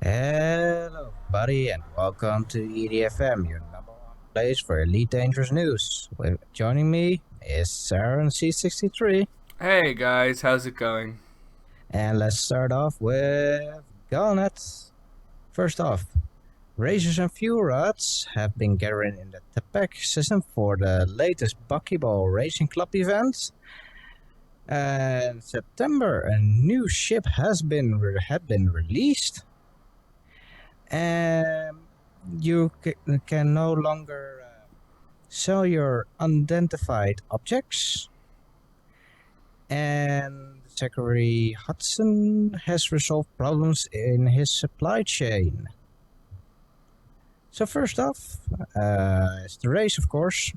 Hello, buddy, and welcome to EDFM, your number one place for Elite Dangerous news. Joining me is AaronC63, Hey guys, how's it going? and let's start off with Galnet. First off, racers and fuel rods have been gathering in the TAPEC system for the latest Buckyball Racing Club event. In September, a new ship had been released. You can no longer sell your unidentified objects. And Zachary Hudson has resolved problems in his supply chain. So first off, it's the race, of course.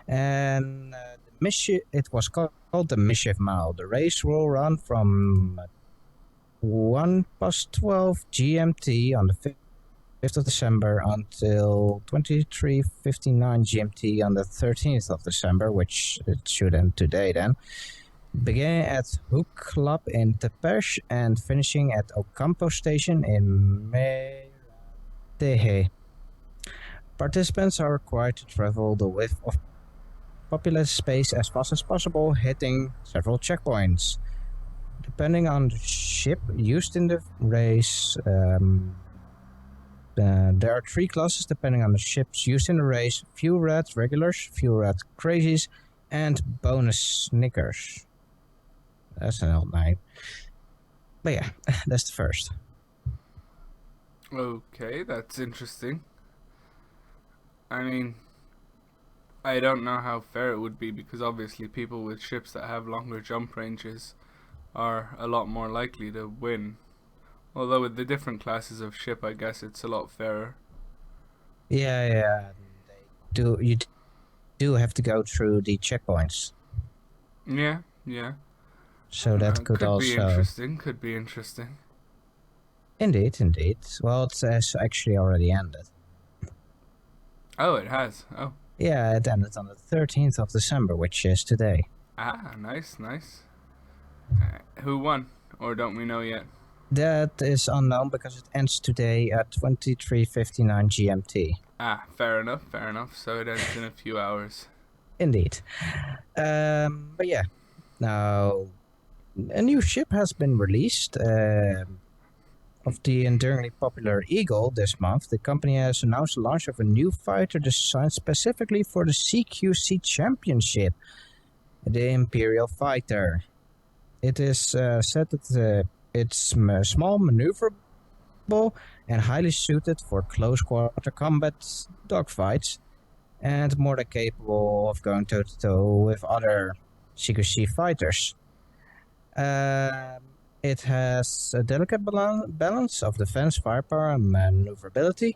And it was called the Mischief Mile. The race will run from 1:12 GMT on the 5th of December until 23:59 GMT on the 13th of December, which it should end today then. Beginning at Hook Club in Tepesh and finishing at Ocampo Station in Meiratehe. Participants are required to travel the width of populous space as fast as possible, hitting several checkpoints. Depending on the ship used in the race, there are three classes depending on the ships used in the race: Fuel Red Regulars, Fuel Red Crazies, and Bonus Snickers. That's an old name. But yeah, that's the first. Okay, that's interesting. I mean, I don't know how fair it would be because obviously people with ships that have longer jump ranges are a lot more likely to win. Although with the different classes of ship, I guess it's a lot fairer. Yeah. You do have to go through the checkpoints. Yeah. So that could also be interesting. Could be interesting. Indeed. Well, it has actually already ended. Oh, it has. Oh. Yeah, it ended on the 13th of December, which is today. Ah, nice. Who won? Or don't we know yet? That is unknown because it ends today at 23:59 GMT. Ah, fair enough. So it ends in a few hours. Indeed. But yeah, now a new ship has been released of the enduringly popular Eagle this month. The company has announced the launch of a new fighter designed specifically for the CQC Championship, the Imperial Fighter. It is said that it's small, maneuverable, and highly suited for close quarter combat dogfights, and more than capable of going toe-to-toe with other CQC fighters. It has a delicate balance of defense, firepower, and maneuverability.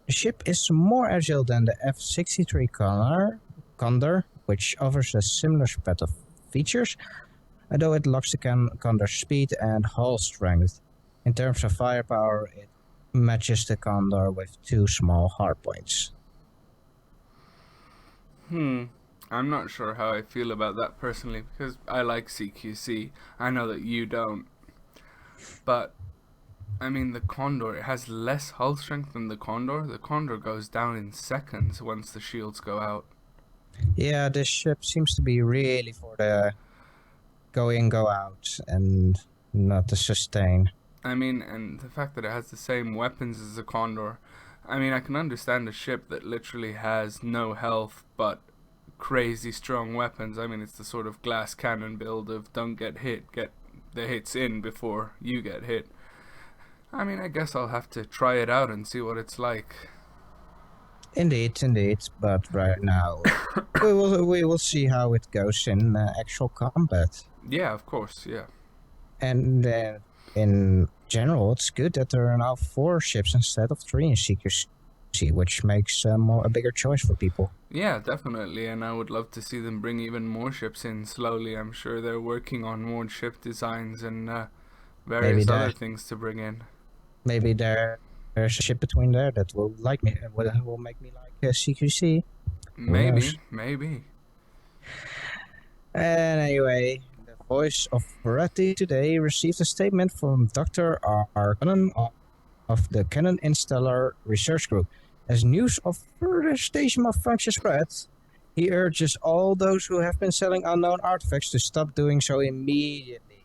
The ship is more agile than the F-63 Condor, which offers a similar set of features, although it lacks the Condor's speed and hull strength. In terms of firepower, it matches the Condor with two small hardpoints. I'm not sure how I feel about that personally because I like CQC. I know that you don't. But, I mean, the Condor, it has less hull strength than the Condor. The Condor goes down in seconds once the shields go out. Yeah, this ship seems to be really for the go in, go out, and not the sustain. I mean, and the fact that it has the same weapons as the Condor. I mean, I can understand a ship that literally has no health but crazy strong weapons. I mean, it's the sort of glass cannon build of don't get hit, get the hits in before you get hit. I mean, I guess I'll have to try it out and see what it's like. Indeed, but right now we will see how it goes in actual combat. Yeah, of course, yeah. And in general, it's good that there are now 4 ships instead of 3 in CQC, which makes a bigger choice for people. Yeah, definitely, and I would love to see them bring even more ships in slowly. I'm sure they're working on more ship designs and various other things to bring in. Maybe there's a ship between there that will make me like CQC. Maybe. And anyway, the voice of Variety today received a statement from Dr. Arkanen of the Canon Installer Research Group. As news of further station malfunction spreads, he urges all those who have been selling unknown artifacts to stop doing so immediately.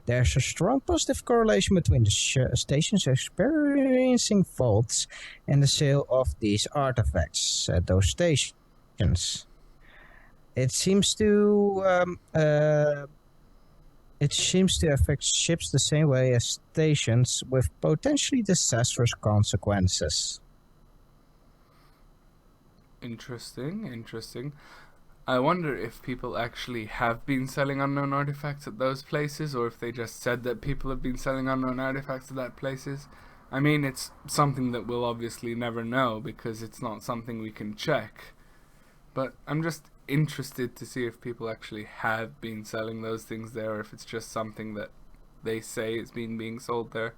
There's a strong positive correlation between the stations experiencing faults and the sale of these artifacts at those stations. It seems to affect ships the same way as stations, with potentially disastrous consequences. Interesting. I wonder if people actually have been selling unknown artifacts at those places, or if they just said that people have been selling unknown artifacts at that places. I mean, it's something that we'll obviously never know because it's not something we can check. But I'm just interested to see if people actually have been selling those things there, or if it's just something that they say is being sold there.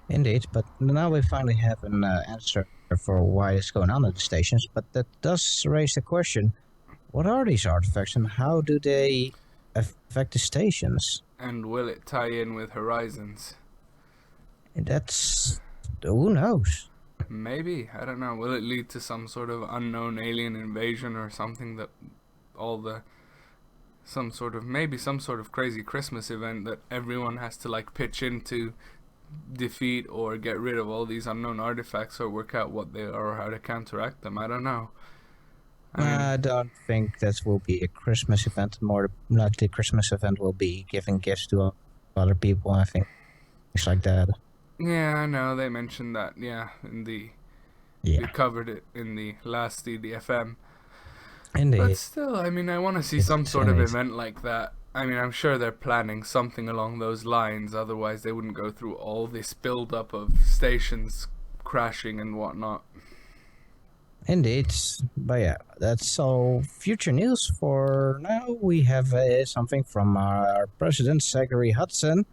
Indeed, but now we finally have an answer for why it's going on at the stations, but that does raise the question, what are these artifacts and how do they affect the stations? And will it tie in with Horizons? That's... who knows? Maybe, I don't know. Will it lead to some sort of unknown alien invasion or something that some sort of crazy Christmas event that everyone has to like pitch in to defeat or get rid of all these unknown artifacts or work out what they are or how to counteract them. I don't know. I don't think that will be a Christmas event. More likely, Christmas event will be giving gifts to other people. I think things like that. Yeah, I know. They mentioned that. Yeah, we covered it in the last DDFM. Indeed. But still, I mean, I want to see some sort of event like that. I mean, I'm sure they're planning something along those lines. Otherwise, they wouldn't go through all this build-up of stations crashing and whatnot. Indeed, but yeah, that's all future news for now. We have something from our president, Zachary Hudson.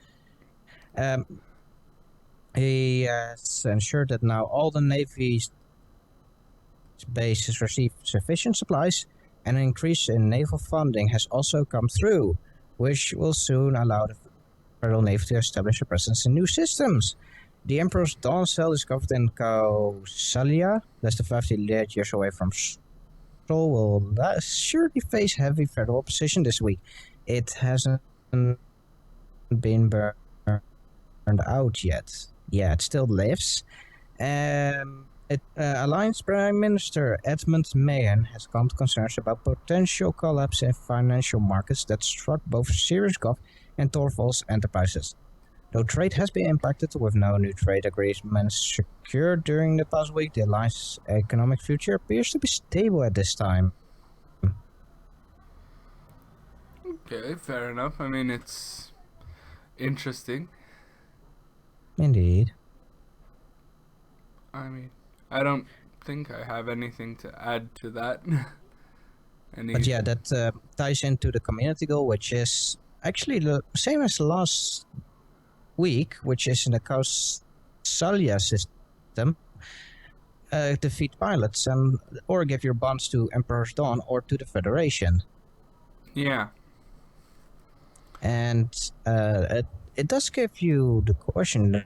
He has ensured that now all the Navy's bases receive sufficient supplies, and an increase in naval funding has also come through, which will soon allow the Federal Navy to establish a presence in new systems. The Emperor's Dawn cell discovered in Kausalya, less than 50 light years away from Sol, will surely face heavy federal opposition this week. It hasn't been burned out yet. Yeah, it still lives. Alliance Prime Minister Edmund Mahon has calmed concerns about potential collapse in financial markets that struck both Siriusgov and Torvalds enterprises. Though trade has been impacted with no new trade agreements secured during the past week, the alliance's economic future appears to be stable at this time. Okay, fair enough. I mean, it's interesting. Indeed. I mean, I don't think I have anything to add to that. But yeah, that ties into the community goal, which is actually the same as last week, which is in the Kausalya system. Defeat pilots or give your bonds to Emperor's Dawn or to the Federation. Yeah. And it does give you the question,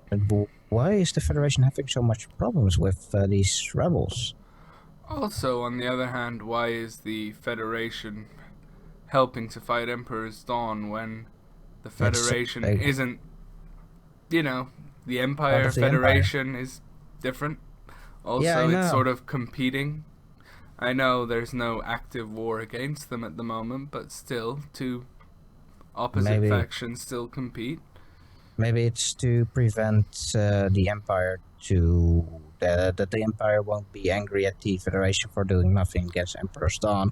why is the Federation having so much problems with these rebels? Also, on the other hand, why is the Federation helping to fight Emperor's Dawn when the Federation isn't, the Empire Federation is different? Also, it's sort of competing. I know there's no active war against them at the moment, but still, two opposite factions still compete. Maybe it's to prevent the Empire that the Empire won't be angry at the Federation for doing nothing against Emperor's Dawn,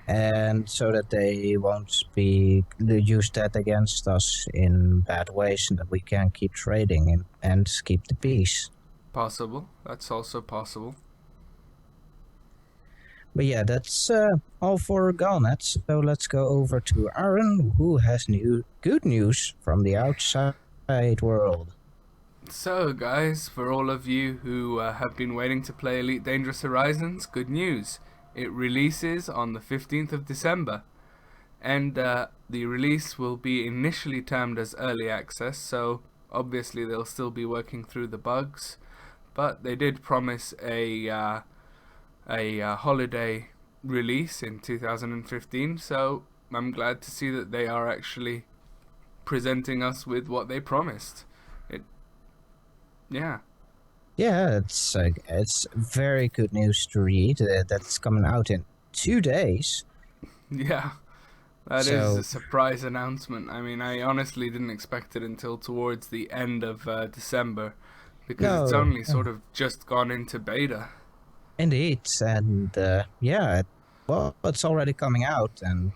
and so that they won't use that against us in bad ways, and that we can keep trading and keep the peace. Possible. That's also possible. But yeah, that's all for Galnet. So let's go over to Aaron, who has good news from the outside world. So guys, for all of you who have been waiting to play Elite Dangerous Horizons, good news. It releases on the 15th of December. And the release will be initially termed as early access, so Obviously, they'll still be working through the bugs, but they did promise a holiday release in 2015. So I'm glad to see that they are actually presenting us with what they promised. Yeah. Yeah, it's very good news to read. That's coming out in 2 days. Yeah. That is a surprise announcement. I mean, I honestly didn't expect it until towards the end of December, because it's only sort of just gone into beta. Indeed, and it's already coming out, and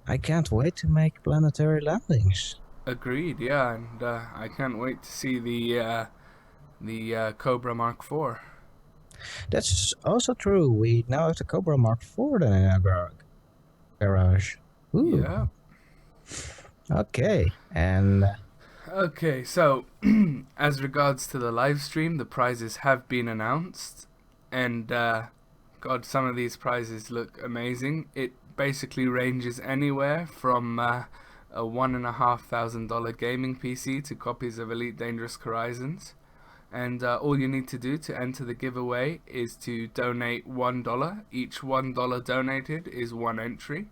I can't wait to make planetary landings. Agreed, yeah, and I can't wait to see the Cobra Mark IV. That's also true. We now have the Cobra Mark IV in our garage. Ooh. Yeah. Okay, and... Okay, so as regards to the live stream, the prizes have been announced, and God, some of these prizes look amazing. It basically ranges anywhere from a $1,500 gaming PC to copies of Elite Dangerous Horizons. And all you need to do to enter the giveaway is to donate $1. Each $1 donated is one entry.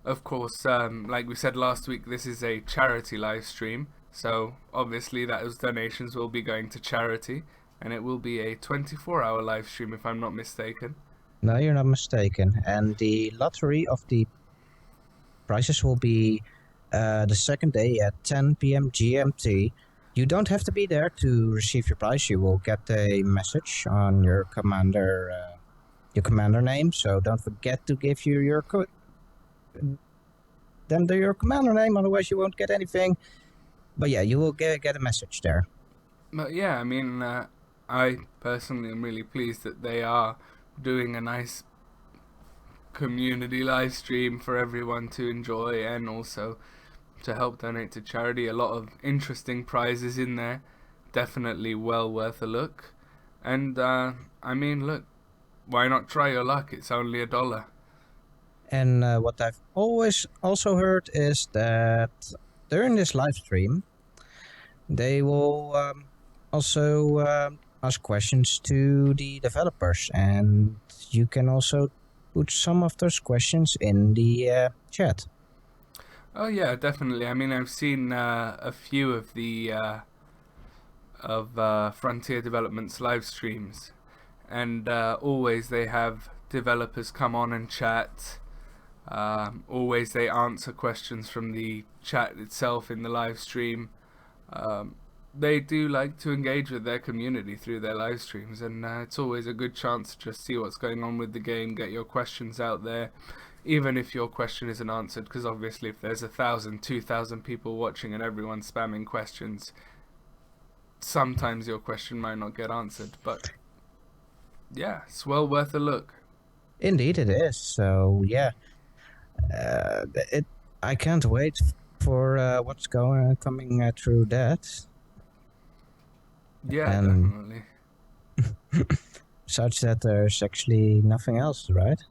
Of course, like we said last week, this is a charity live stream, so obviously those donations will be going to charity, and it will be a 24-hour live stream if I'm not mistaken. No, you're not mistaken. And the lottery of the prizes will be the second day at 10 p.m. GMT. You don't have to be there to receive your prize. You will get a message on your commander name. So don't forget to give you your your commander name. Otherwise, you won't get anything. But yeah, you will get a message there. But yeah, I mean, I personally am really pleased that they are doing a nice community live stream for everyone to enjoy, and also to help donate to charity. A lot of interesting prizes in there, definitely well worth a look. And I mean, look, why not try your luck? It's only $1. And what I've always also heard is that during this live stream, they will also ask questions to the developers, and you can also put some of those questions in the chat. Oh yeah, definitely. I mean, I've seen a few of the Frontier Development's live streams, and always they have developers come on and chat. Always they answer questions from the chat itself in the live stream. They do like to engage with their community through their live streams, and it's always a good chance to just see what's going on with the game, get your questions out there, even if your question isn't answered, because obviously if there's 1,000, 2,000 people watching and everyone's spamming questions, sometimes your question might not get answered. But yeah, it's well worth a look. Indeed it is. So yeah, I can't wait for what's coming through that. Yeah, definitely. Such that there's actually nothing else, right?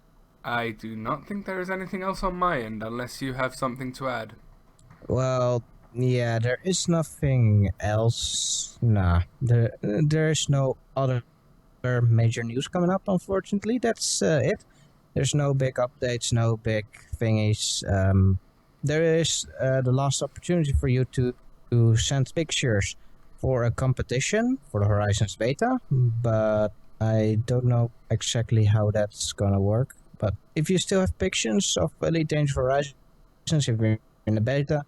I do not think there is anything else on my end, unless you have something to add. Well, yeah, there is nothing else. Nah, there is no other major news coming up, unfortunately. That's it. There's no big updates, no big thingies. There is the last opportunity for you to send pictures for a competition for the Horizons beta, but I don't know exactly how that's gonna work. But if you still have pictures of Elite Dangerous Horizons, if you're in the beta,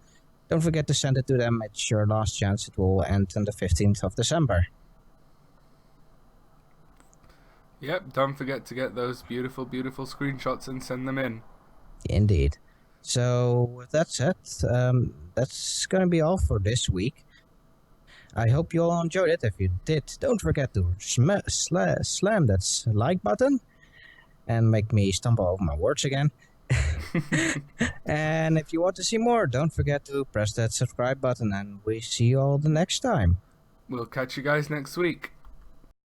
don't forget to send it to them. It's your last chance. It will end on the 15th of December. Yep, don't forget to get those beautiful, beautiful screenshots and send them in. Indeed. So with that said, that's gonna be all for this week. I hope you all enjoyed it. If you did, don't forget to slam that like button and make me stumble over my words again. And if you want to see more, don't forget to press that subscribe button, and we see you all the next time. We'll catch you guys next week.